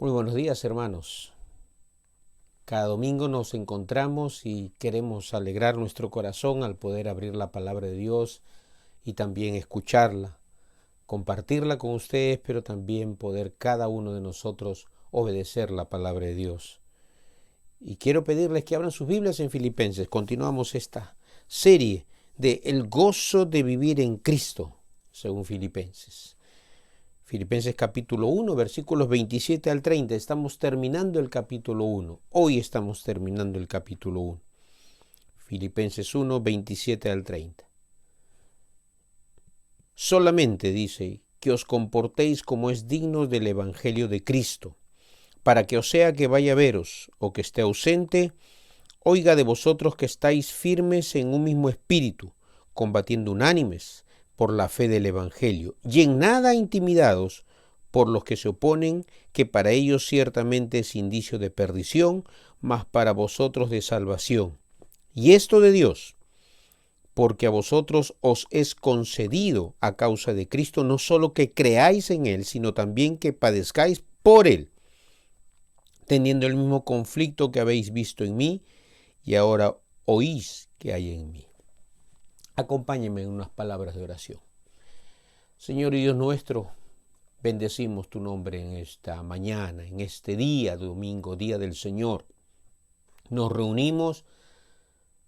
Muy buenos días, hermanos. Cada domingo nos encontramos y queremos alegrar nuestro corazón al poder abrir la palabra de Dios y también escucharla, compartirla con ustedes, pero también poder cada uno de nosotros obedecer la palabra de Dios. Y quiero pedirles que abran sus Biblias en Filipenses. Continuamos esta serie de El gozo de vivir en Cristo, según Filipenses. Filipenses capítulo 1, versículos 27 al 30. Estamos terminando el capítulo 1. Hoy estamos terminando el capítulo 1. Filipenses 1, 27 al 30. Solamente dice que os comportéis como es digno del Evangelio de Cristo, para que os sea que vaya a veros o que esté ausente, oiga de vosotros que estáis firmes en un mismo espíritu, combatiendo unánimes por la fe del Evangelio, y en nada intimidados por los que se oponen, que para ellos ciertamente es indicio de perdición, mas para vosotros de salvación. Y esto de Dios, porque a vosotros os es concedido a causa de Cristo, no solo que creáis en Él, sino también que padezcáis por Él, teniendo el mismo conflicto que habéis visto en mí, y ahora oís que hay en mí. Acompáñenme en unas palabras de oración. Señor y Dios nuestro, bendecimos tu nombre en esta mañana, en este día, domingo, día del Señor. Nos reunimos,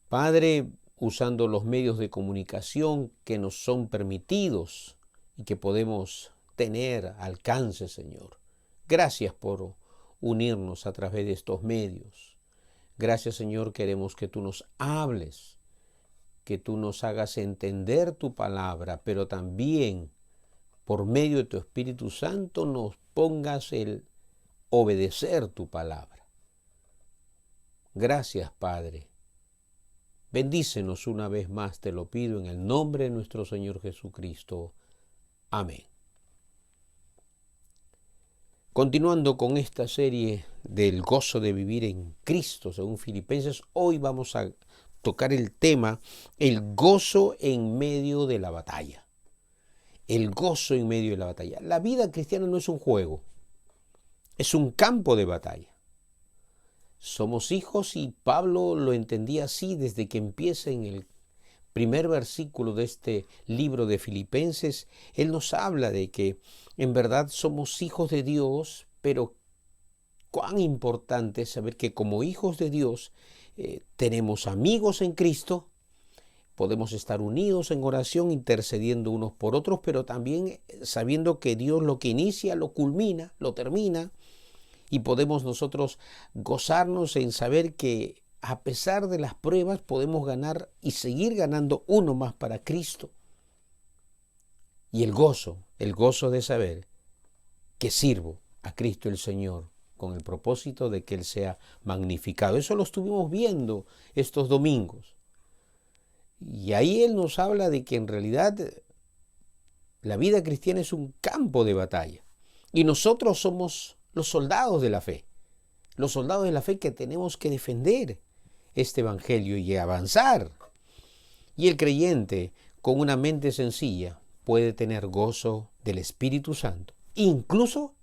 Padre, usando los medios de comunicación que nos son permitidos y que podemos tener alcance, Señor. Gracias por unirnos a través de estos medios. Gracias, Señor, queremos que tú nos hables, que tú nos hagas entender tu palabra, pero también por medio de tu Espíritu Santo nos pongas el obedecer tu palabra. Gracias, Padre. Bendícenos una vez más, te lo pido en el nombre de nuestro Señor Jesucristo. Amén. Continuando con esta serie del gozo de vivir en Cristo, según Filipenses, hoy vamos a tocar el tema, el gozo en medio de la batalla. El gozo en medio de la batalla. La vida cristiana no es un juego, es un campo de batalla. Somos hijos y Pablo lo entendía así desde que empieza en el primer versículo de este libro de Filipenses. Él nos habla de que en verdad somos hijos de Dios, pero cuán importante es saber que como hijos de Dios tenemos amigos en Cristo. Podemos estar unidos en oración, intercediendo unos por otros, pero también sabiendo que Dios lo que inicia, lo culmina, lo termina. Y podemos nosotros gozarnos en saber que a pesar de las pruebas podemos ganar y seguir ganando uno más para Cristo. Y el gozo de saber que sirvo a Cristo el Señor con el propósito de que Él sea magnificado. Eso lo estuvimos viendo estos domingos. Y ahí Él nos habla de que en realidad la vida cristiana es un campo de batalla. Y nosotros somos los soldados de la fe. Los soldados de la fe que tenemos que defender este evangelio y avanzar. Y el creyente, con una mente sencilla, puede tener gozo del Espíritu Santo, incluso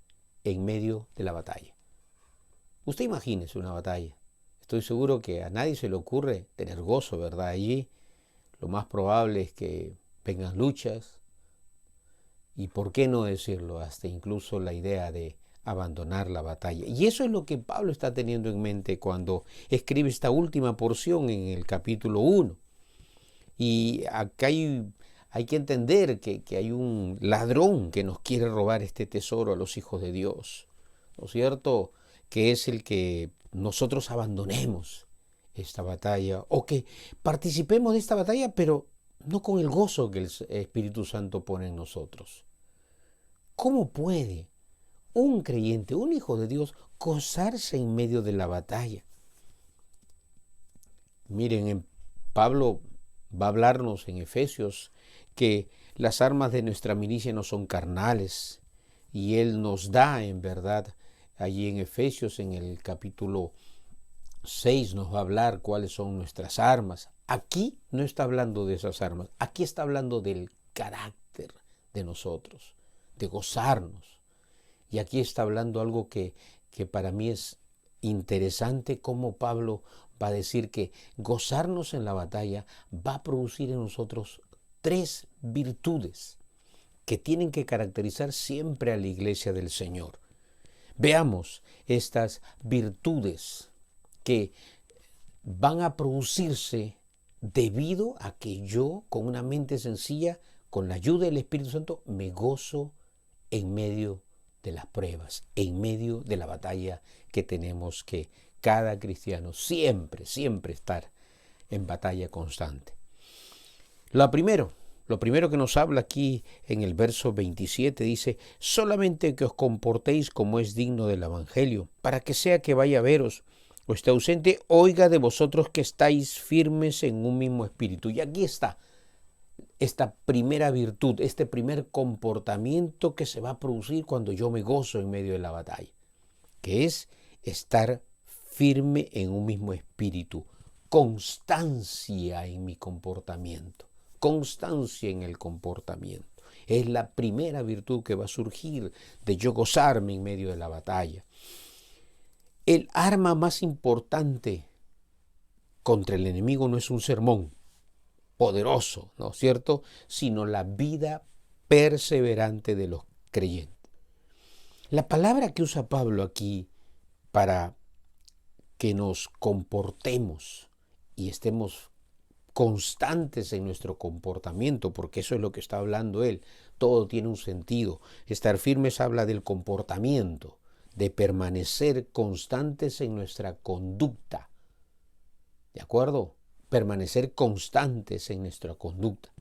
en medio de la batalla. Usted imagínese una batalla. Estoy seguro que a nadie se le ocurre tener gozo, ¿verdad? Allí lo más probable es que vengan luchas y, ¿por qué no decirlo? Hasta incluso la idea de abandonar la batalla. Y eso es lo que Pablo está teniendo en mente cuando escribe esta última porción en el capítulo 1. Y acá hay que entender que hay un ladrón que nos quiere robar este tesoro a los hijos de Dios, ¿no es cierto? Que es el que nosotros abandonemos esta batalla o que participemos de esta batalla, pero no con el gozo que el Espíritu Santo pone en nosotros. ¿Cómo puede un creyente, un hijo de Dios, gozarse en medio de la batalla? Miren, Pablo va a hablarnos en Efesios que las armas de nuestra milicia no son carnales, y él nos da en verdad allí en Efesios, en el capítulo 6, nos va a hablar cuáles son nuestras armas. Aquí no está hablando de esas armas, aquí está hablando del carácter de nosotros, de gozarnos. Y aquí está hablando algo que que para mí es interesante cómo Pablo va a decir que gozarnos en la batalla va a producir en nosotros tres virtudes que tienen que caracterizar siempre a la iglesia del Señor. Veamos estas virtudes que van a producirse debido a que yo, con una mente sencilla, con la ayuda del Espíritu Santo, me gozo en medio de las pruebas, en medio de la batalla que tenemos que cada cristiano siempre estar en batalla constante. Lo primero que nos habla aquí en el verso 27 dice: solamente que os comportéis como es digno del Evangelio, para que sea que vaya a veros o esté ausente, oiga de vosotros que estáis firmes en un mismo espíritu. Y aquí está esta primera virtud, este primer comportamiento que se va a producir cuando yo me gozo en medio de la batalla, que es estar firme en un mismo espíritu, constancia en mi comportamiento, constancia en el comportamiento. Es la primera virtud que va a surgir de yo gozarme en medio de la batalla. El arma más importante contra el enemigo no es un sermón poderoso, ¿no es cierto?, sino la vida perseverante de los creyentes. La palabra que usa Pablo aquí para que nos comportemos y estemos constantes en nuestro comportamiento, porque eso es lo que está hablando él, todo tiene un sentido. Estar firmes habla del comportamiento, de permanecer constantes en nuestra conducta, ¿de acuerdo? Permanecer constantes en nuestra conducta.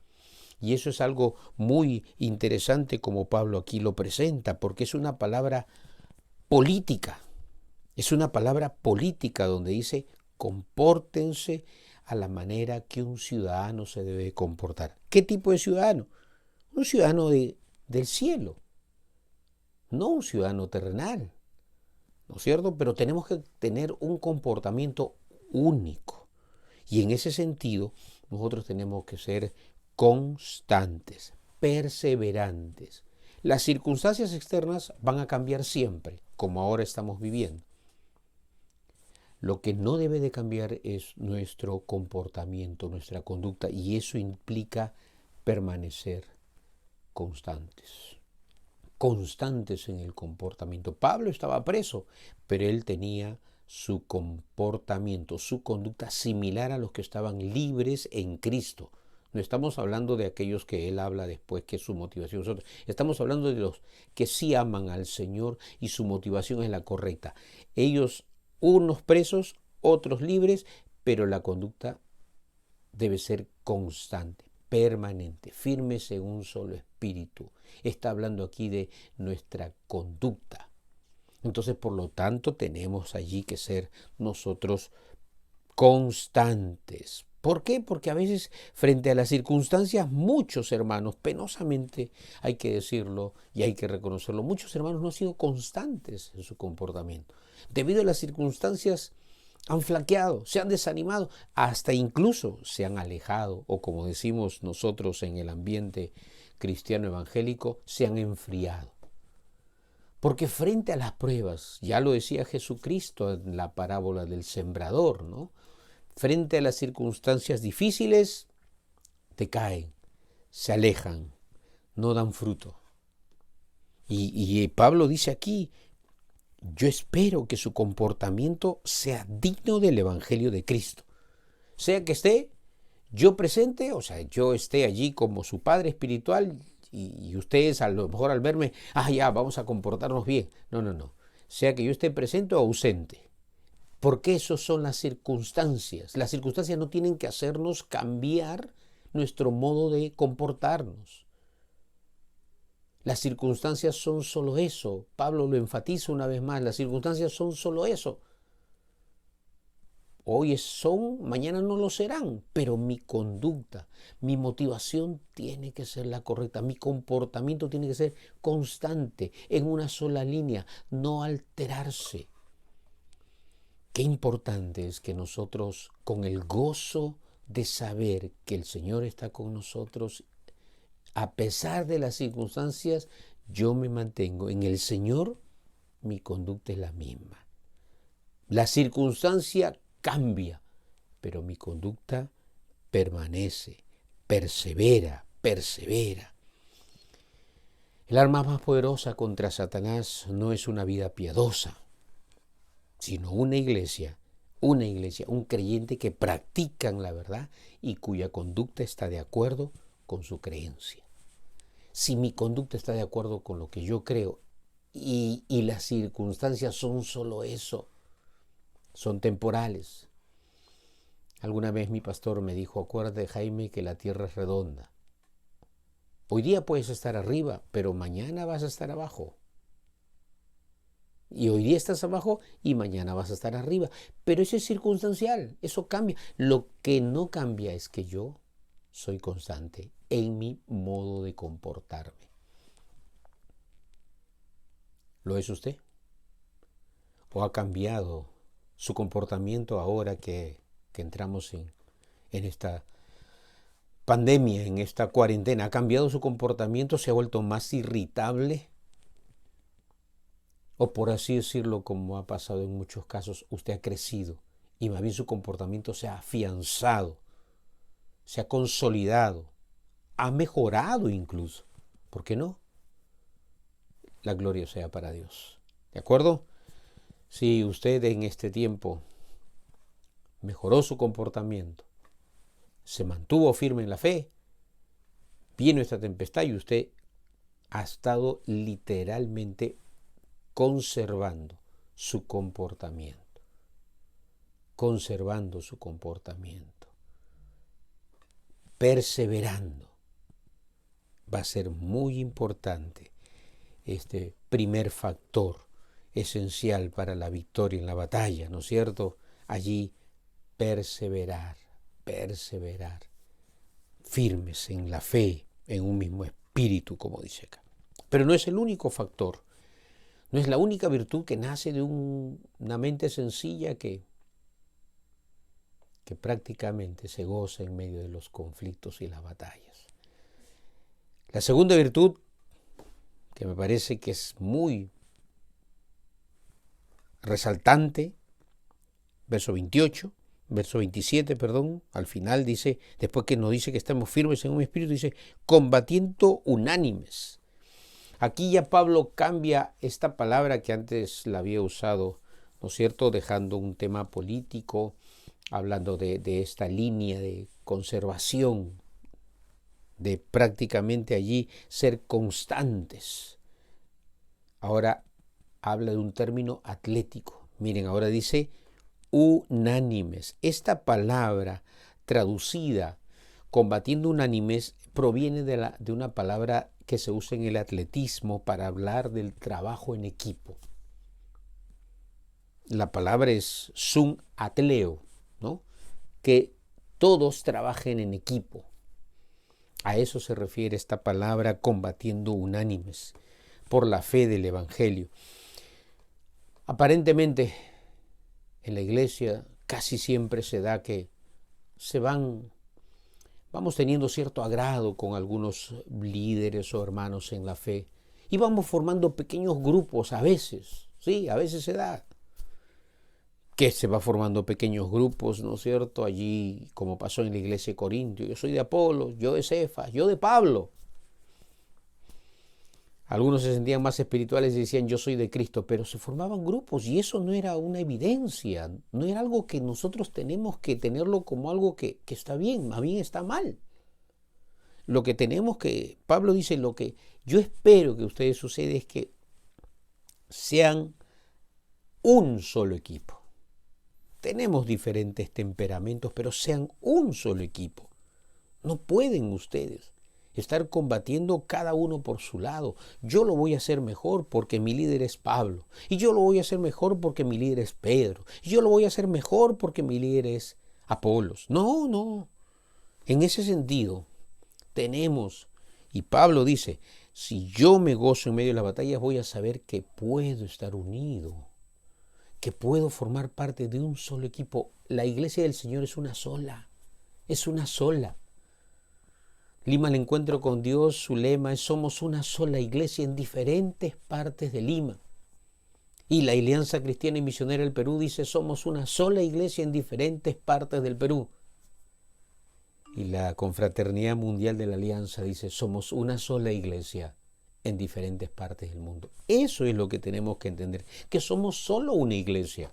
Y eso es algo muy interesante como Pablo aquí lo presenta, porque es una palabra política. Es una palabra política donde dice: compórtense a la manera que un ciudadano se debe comportar. ¿Qué tipo de ciudadano? Un ciudadano del cielo, no un ciudadano terrenal, ¿no es cierto? Pero tenemos que tener un comportamiento único. Y en ese sentido, nosotros tenemos que ser constantes, perseverantes. Las circunstancias externas van a cambiar siempre, como ahora estamos viviendo. Lo que no debe de cambiar es nuestro comportamiento, nuestra conducta, y eso implica permanecer constantes. Constantes en el comportamiento. Pablo estaba preso, pero él tenía su comportamiento, su conducta similar a los que estaban libres en Cristo. No estamos hablando de aquellos que él habla después que su motivación es otra. Estamos hablando de los que sí aman al Señor y su motivación es la correcta. Ellos, unos presos, otros libres, pero la conducta debe ser constante, permanente, firmes en un solo espíritu. Está hablando aquí de nuestra conducta. Entonces, por lo tanto, tenemos allí que ser nosotros constantes. ¿Por qué? Porque a veces, frente a las circunstancias, muchos hermanos, penosamente hay que decirlo y hay que reconocerlo, muchos hermanos no han sido constantes en su comportamiento. Debido a las circunstancias, han flaqueado, se han desanimado, hasta incluso se han alejado, o como decimos nosotros en el ambiente cristiano evangélico, se han enfriado. Porque frente a las pruebas, ya lo decía Jesucristo en la parábola del sembrador, ¿no? Frente a las circunstancias difíciles, decaen, se alejan, no dan fruto. Y Pablo dice aquí: yo espero que su comportamiento sea digno del Evangelio de Cristo. Sea que esté yo presente, o sea, yo esté allí como su padre espiritual y ustedes a lo mejor al verme, ya, vamos a comportarnos bien. No. Sea que yo esté presente o ausente. Porque eso son las circunstancias. Las circunstancias no tienen que hacernos cambiar nuestro modo de comportarnos. Las circunstancias son solo eso. Pablo lo enfatiza una vez más. Las circunstancias son solo eso. Hoy son, mañana no lo serán, pero mi conducta, mi motivación tiene que ser la correcta. Mi comportamiento tiene que ser constante, en una sola línea, no alterarse. Qué importante es que nosotros, con el gozo de saber que el Señor está con nosotros, a pesar de las circunstancias, yo me mantengo en el Señor, mi conducta es la misma. La circunstancia cambia, pero mi conducta permanece, persevera. El arma más poderosa contra Satanás no es una vida piadosa, sino una iglesia, un creyente que practican la verdad y cuya conducta está de acuerdo con su creencia. Si mi conducta está de acuerdo con lo que yo creo y las circunstancias son solo eso, son temporales. Alguna vez mi pastor me dijo, acuérdate, Jaime, que la tierra es redonda. Hoy día puedes estar arriba, pero mañana vas a estar abajo. Y hoy día estás abajo y mañana vas a estar arriba. Pero eso es circunstancial, eso cambia. Lo que no cambia es que yo soy constante en mi modo de comportarme. ¿Lo es usted? ¿O ha cambiado su comportamiento ahora que entramos en esta pandemia, en esta cuarentena? ¿Ha cambiado su comportamiento? ¿Se ha vuelto más irritable? O por así decirlo, como ha pasado en muchos casos, usted ha crecido y más bien su comportamiento se ha afianzado, se ha consolidado, ha mejorado incluso. ¿Por qué no? La gloria sea para Dios. ¿De acuerdo? Si usted en este tiempo mejoró su comportamiento, se mantuvo firme en la fe, vino esta tempestad y usted ha estado literalmente conservando su comportamiento, perseverando. Va a ser muy importante este primer factor esencial para la victoria en la batalla, ¿no es cierto? Allí perseverar, firmes en la fe, en un mismo espíritu, como dice acá. Pero no es el único factor, no es la única virtud que nace de una mente sencilla que prácticamente se goza en medio de los conflictos y las batallas. La segunda virtud, que me parece que es muy resaltante, verso 27, al final dice, después que nos dice que estamos firmes en un espíritu, dice, combatiendo unánimes. Aquí ya Pablo cambia esta palabra que antes la había usado, ¿no es cierto?, dejando un tema político, hablando de esta línea de conservación, de prácticamente allí ser constantes. Ahora habla de un término atlético. Miren, ahora dice unánimes. Esta palabra traducida, combatiendo unánimes, proviene de una palabra que se usa en el atletismo para hablar del trabajo en equipo. La palabra es sun atleo, ¿no? Que todos trabajen en equipo. A eso se refiere esta palabra combatiendo unánimes por la fe del Evangelio. Aparentemente en la iglesia casi siempre se da que vamos teniendo cierto agrado con algunos líderes o hermanos en la fe y vamos formando pequeños grupos a veces, sí, a veces se da que se va formando pequeños grupos, ¿no es cierto? Allí, como pasó en la iglesia de Corintio, yo soy de Apolo, yo de Cefas, yo de Pablo. Algunos se sentían más espirituales y decían yo soy de Cristo, pero se formaban grupos y eso no era una evidencia, no era algo que nosotros tenemos que tenerlo como algo que está bien, más bien está mal. Lo que tenemos que, Pablo dice, lo que yo espero que ustedes suceda es que sean un solo equipo. Tenemos diferentes temperamentos, pero sean un solo equipo. No pueden ustedes estar combatiendo cada uno por su lado. Yo lo voy a hacer mejor porque mi líder es Pablo. Y yo lo voy a hacer mejor porque mi líder es Pedro. Y yo lo voy a hacer mejor porque mi líder es Apolos. No. En ese sentido, tenemos, y Pablo dice, si yo me gozo en medio de las batallas, voy a saber que puedo estar unido, que puedo formar parte de un solo equipo. La iglesia del Señor es una sola. Lima, el encuentro con Dios, su lema es somos una sola iglesia en diferentes partes de Lima. Y la Alianza Cristiana y Misionera del Perú dice, somos una sola iglesia en diferentes partes del Perú. Y la Confraternidad Mundial de la Alianza dice, somos una sola iglesia en diferentes partes del mundo. Eso es lo que tenemos que entender, que somos solo una iglesia.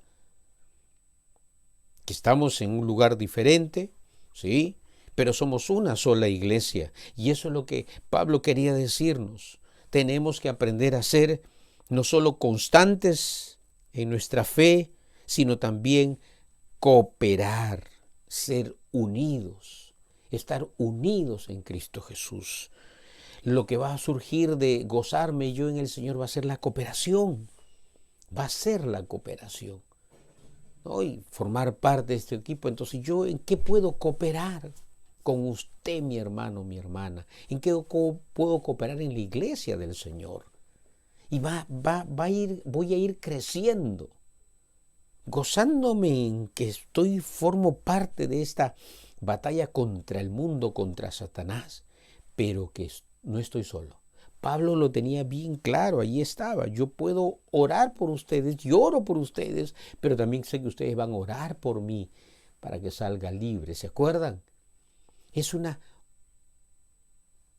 Que estamos en un lugar diferente, ¿sí? Pero somos una sola iglesia. Y eso es lo que Pablo quería decirnos. Tenemos que aprender a ser no solo constantes en nuestra fe, sino también cooperar, ser unidos, estar unidos en Cristo Jesús. Lo que va a surgir de gozarme yo en el Señor va a ser la cooperación, va a ser la cooperación, ¿no? Y formar parte de este equipo. Entonces, ¿yo en qué puedo cooperar con usted, mi hermano, mi hermana? ¿En qué puedo cooperar en la iglesia del Señor? Y voy a ir creciendo, gozándome en que formo parte de esta batalla contra el mundo, contra Satanás, pero que no estoy solo. Pablo lo tenía bien claro, ahí estaba. Yo puedo orar por ustedes, yo oro por ustedes, pero también sé que ustedes van a orar por mí para que salga libre. ¿Se acuerdan? Es una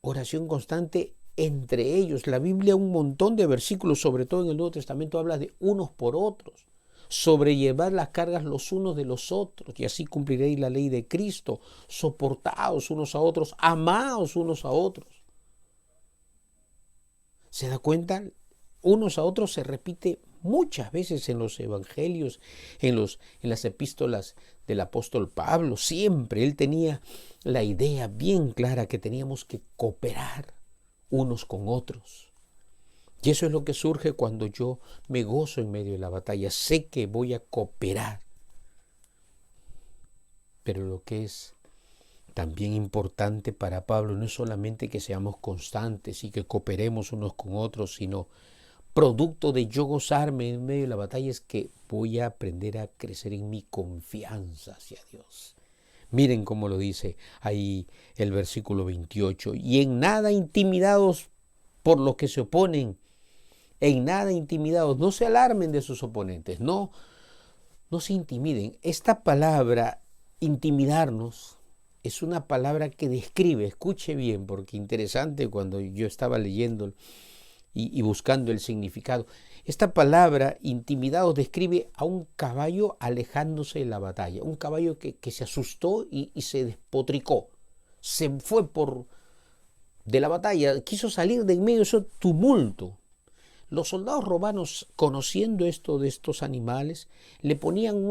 oración constante entre ellos. La Biblia, un montón de versículos, sobre todo en el Nuevo Testamento, habla de unos por otros, sobrellevar las cargas los unos de los otros, y así cumpliréis la ley de Cristo, soportaos unos a otros, amaos unos a otros. ¿Se da cuenta? Unos a otros se repite muchas veces en los evangelios, en las epístolas del apóstol Pablo. Siempre él tenía la idea bien clara que teníamos que cooperar unos con otros. Y eso es lo que surge cuando yo me gozo en medio de la batalla. Sé que voy a cooperar. Pero lo que es también importante para Pablo no es solamente que seamos constantes y que cooperemos unos con otros, sino producto de yo gozarme en medio de la batalla es que voy a aprender a crecer en mi confianza hacia Dios. Miren cómo lo dice ahí el versículo 28. Y en nada intimidados por los que se oponen, en nada intimidados, no se alarmen de sus oponentes, no se intimiden. Esta palabra, intimidarnos, es una palabra que describe, escuche bien, porque interesante cuando yo estaba leyendo y buscando el significado. Esta palabra, intimidados, describe a un caballo alejándose de la batalla, un caballo que se asustó y se despotricó, se fue de la batalla, quiso salir de en medio de ese tumulto. Los soldados romanos, conociendo esto de estos animales, le ponían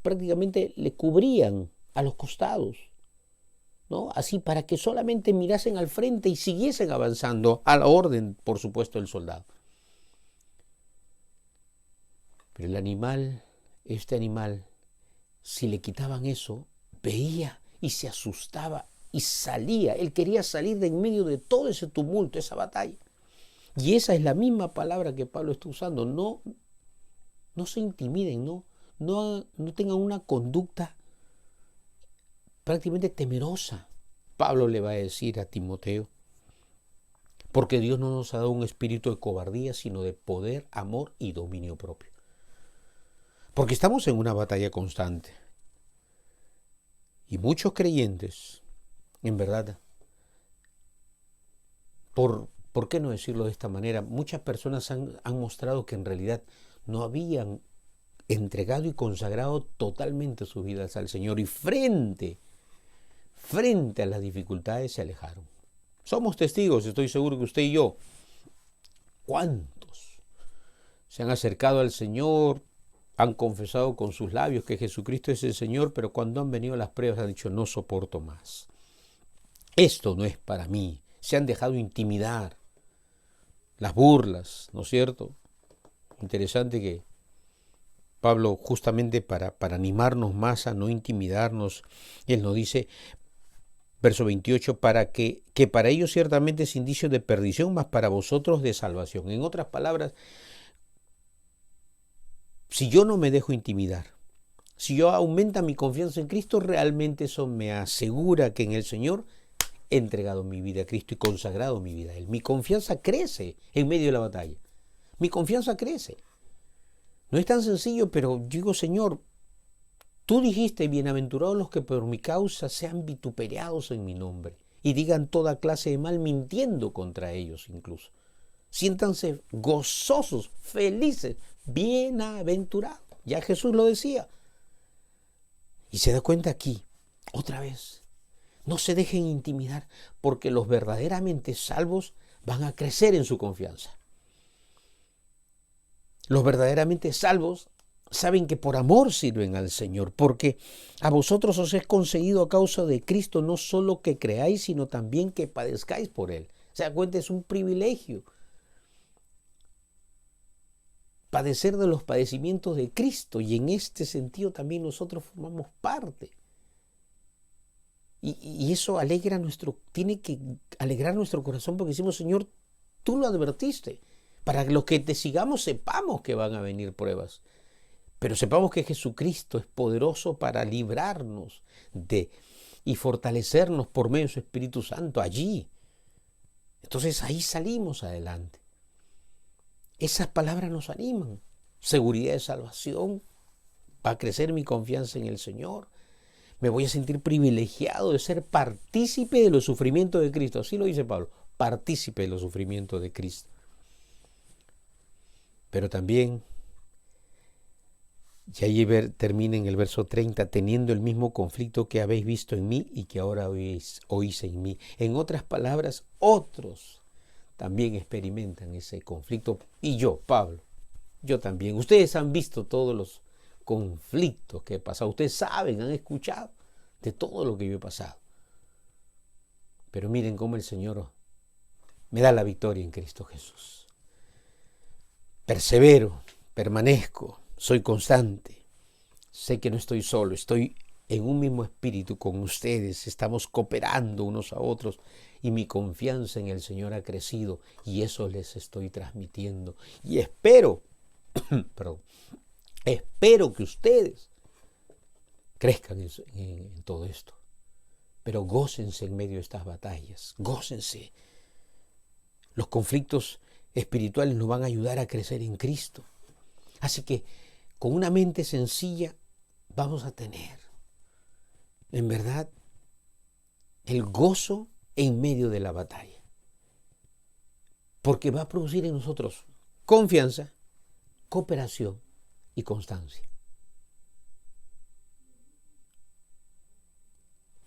prácticamente le cubrían a los costados, ¿no? Así para que solamente mirasen al frente y siguiesen avanzando a la orden, por supuesto, del soldado. Pero este animal, si le quitaban eso, veía y se asustaba y salía. Él quería salir de en medio de todo ese tumulto, esa batalla. Y esa es la misma palabra que Pablo está usando. No se intimiden, no tengan una conducta prácticamente temerosa. Pablo le va a decir a Timoteo, porque Dios no nos ha dado un espíritu de cobardía, sino de poder, amor y dominio propio. Porque estamos en una batalla constante. Y muchos creyentes, en verdad, ¿por qué no decirlo de esta manera? Muchas personas han mostrado que en realidad no habían entregado y consagrado totalmente sus vidas al Señor y frente a las dificultades se alejaron. Somos testigos, estoy seguro que usted y yo. ¿Cuántos se han acercado al Señor, han confesado con sus labios que Jesucristo es el Señor, pero cuando han venido las pruebas han dicho, no soporto más? Esto no es para mí. Se han dejado intimidar. Las burlas, ¿no es cierto? Interesante que Pablo, justamente para animarnos más a no intimidarnos, él nos dice, verso 28, que para ellos ciertamente es indicio de perdición, mas para vosotros de salvación. En otras palabras, si yo no me dejo intimidar, si yo aumenta mi confianza en Cristo, realmente eso me asegura que en el Señor he entregado mi vida a Cristo y consagrado mi vida a Él. Mi confianza crece en medio de la batalla. Mi confianza crece. No es tan sencillo, pero yo digo, Señor, tú dijiste, bienaventurados los que por mi causa sean vituperados en mi nombre y digan toda clase de mal mintiendo contra ellos incluso. Siéntanse gozosos, felices, bienaventurados. Ya Jesús lo decía. Y se da cuenta aquí, otra vez, no se dejen intimidar porque los verdaderamente salvos van a crecer en su confianza. Los verdaderamente salvos saben que por amor sirven al Señor, porque a vosotros os es concedido a causa de Cristo no solo que creáis, sino también que padezcáis por Él. Se da cuenta, es un privilegio padecer de los padecimientos de Cristo, y en este sentido también nosotros formamos parte. Y eso tiene que alegrar nuestro corazón, porque decimos, Señor, tú lo advertiste. Para los que te sigamos sepamos que van a venir pruebas, pero sepamos que Jesucristo es poderoso para librarnos y fortalecernos por medio de su Espíritu Santo allí. Entonces ahí salimos adelante. Esas palabras nos animan. Seguridad de salvación, va a crecer mi confianza en el Señor. Me voy a sentir privilegiado de ser partícipe de los sufrimientos de Cristo. Así lo dice Pablo, partícipe de los sufrimientos de Cristo. Pero también, y ahí termina en el verso 30, teniendo el mismo conflicto que habéis visto en mí y que ahora oís en mí. En otras palabras, otros también experimentan ese conflicto. Y yo, Pablo, yo también. Ustedes han visto todos los conflictos que he pasado. Ustedes saben, han escuchado de todo lo que yo he pasado. Pero miren cómo el Señor me da la victoria en Cristo Jesús. Persevero, permanezco, soy constante. Sé que no estoy solo, estoy en un mismo espíritu con ustedes. Estamos cooperando unos a otros y mi confianza en el Señor ha crecido y eso les estoy transmitiendo. Y espero que ustedes crezcan en todo esto. Pero gócense en medio de estas batallas, gócense. Los conflictos espirituales nos van a ayudar a crecer en Cristo. Así que con una mente sencilla vamos a tener, en verdad, el gozo en medio de la batalla. Porque va a producir en nosotros confianza, cooperación y constancia.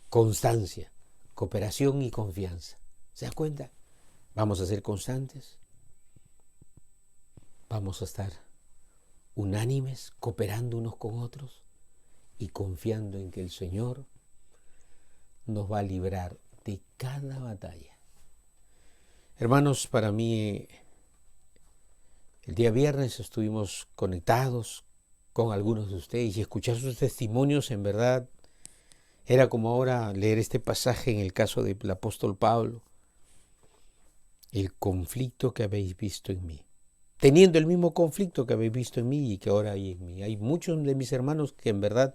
Constancia, cooperación y confianza. ¿Se da cuenta? Vamos a ser constantes. Vamos a estar unánimes, cooperando unos con otros y confiando en que el Señor nos va a librar de cada batalla. Hermanos, para mí el día viernes estuvimos conectados con algunos de ustedes y escuchar sus testimonios, en verdad, era como ahora leer este pasaje en el caso del apóstol Pablo. El conflicto que habéis visto en mí. Teniendo el mismo conflicto que habéis visto en mí y que ahora hay en mí. Hay muchos de mis hermanos que en verdad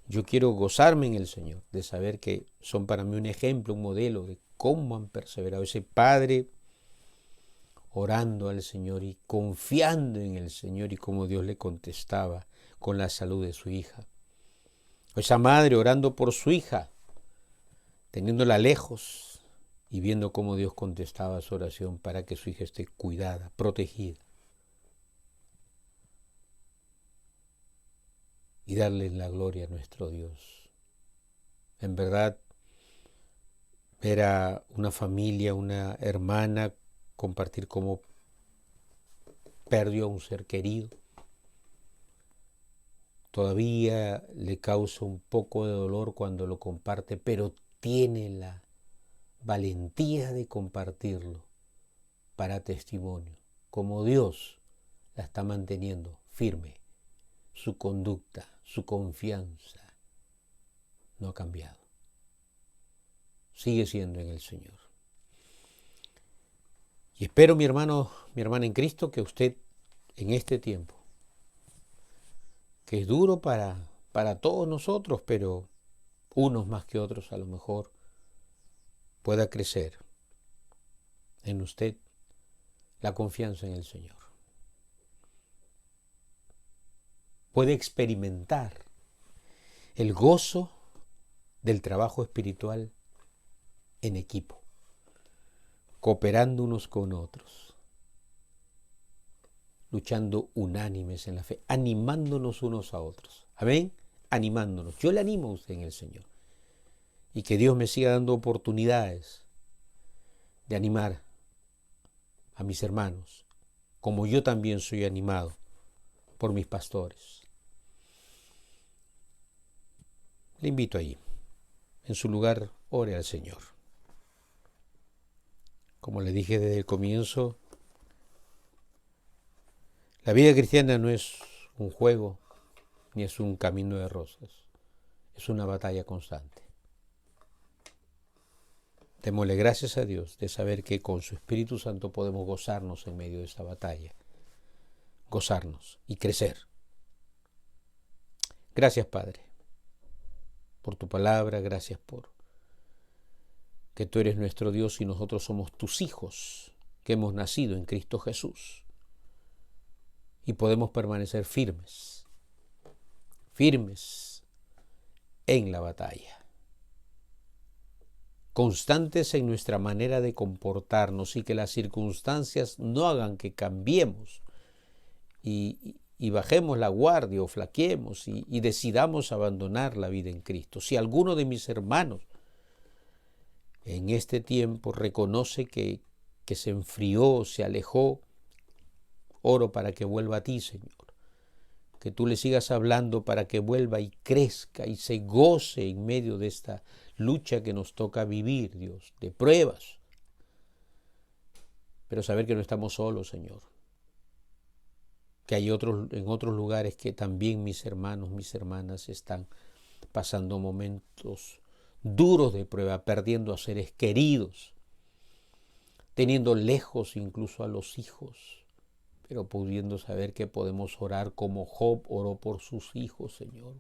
yo quiero gozarme en el Señor, de saber que son para mí un ejemplo, un modelo de cómo han perseverado. Ese padre orando al Señor y confiando en el Señor y cómo Dios le contestaba con la salud de su hija. Esa madre orando por su hija, teniéndola lejos y viendo cómo Dios contestaba su oración para que su hija esté cuidada, protegida. Y darle la gloria a nuestro Dios. En verdad, ver a una familia, una hermana, compartir cómo perdió a un ser querido, todavía le causa un poco de dolor cuando lo comparte, pero tiene la valentía de compartirlo para testimonio, como Dios la está manteniendo firme. Su conducta, su confianza no ha cambiado. Sigue siendo en el Señor. Y espero, mi hermano, mi hermana en Cristo, que usted en este tiempo, que es duro para todos nosotros, pero unos más que otros a lo mejor, pueda crecer en usted la confianza en el Señor. puede experimentar el gozo del trabajo espiritual en equipo, cooperando unos con otros, luchando unánimes en la fe, animándonos unos a otros. Amén, animándonos. Yo le animo a usted en el Señor. Y que Dios me siga dando oportunidades de animar a mis hermanos, como yo también soy animado por mis pastores. Le invito allí. En su lugar, ore al Señor. Como le dije desde el comienzo, la vida cristiana no es un juego, ni es un camino de rosas. Es una batalla constante. Démosle gracias a Dios de saber que con su Espíritu Santo podemos gozarnos en medio de esta batalla. Gozarnos y crecer. Gracias, Padre, por tu palabra. Gracias por que tú eres nuestro Dios y nosotros somos tus hijos, que hemos nacido en Cristo Jesús. Y podemos permanecer firmes, firmes en la batalla. Constantes en nuestra manera de comportarnos y que las circunstancias no hagan que cambiemos y bajemos la guardia o flaqueemos y decidamos abandonar la vida en Cristo. Si alguno de mis hermanos en este tiempo reconoce que se enfrió, se alejó, oro para que vuelva a ti, Señor. Que tú le sigas hablando para que vuelva y crezca y se goce en medio de esta lucha que nos toca vivir, Dios, de pruebas. Pero saber que no estamos solos, Señor. Que hay en otros lugares que también mis hermanos, mis hermanas están pasando momentos duros de prueba, perdiendo a seres queridos, teniendo lejos incluso a los hijos, pero pudiendo saber que podemos orar como Job oró por sus hijos, Señor.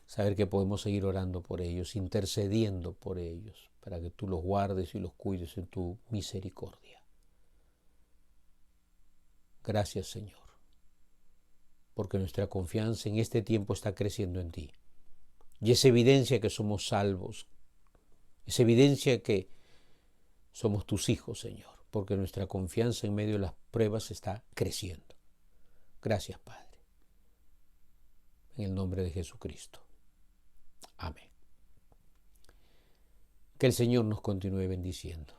Saber que podemos seguir orando por ellos, intercediendo por ellos, para que tú los guardes y los cuides en tu misericordia. Gracias, Señor, porque nuestra confianza en este tiempo está creciendo en ti. Y es evidencia que somos salvos, es evidencia que somos tus hijos, Señor, porque nuestra confianza en medio de las pruebas está creciendo. Gracias, Padre. En el nombre de Jesucristo. Amén. Que el Señor nos continúe bendiciendo.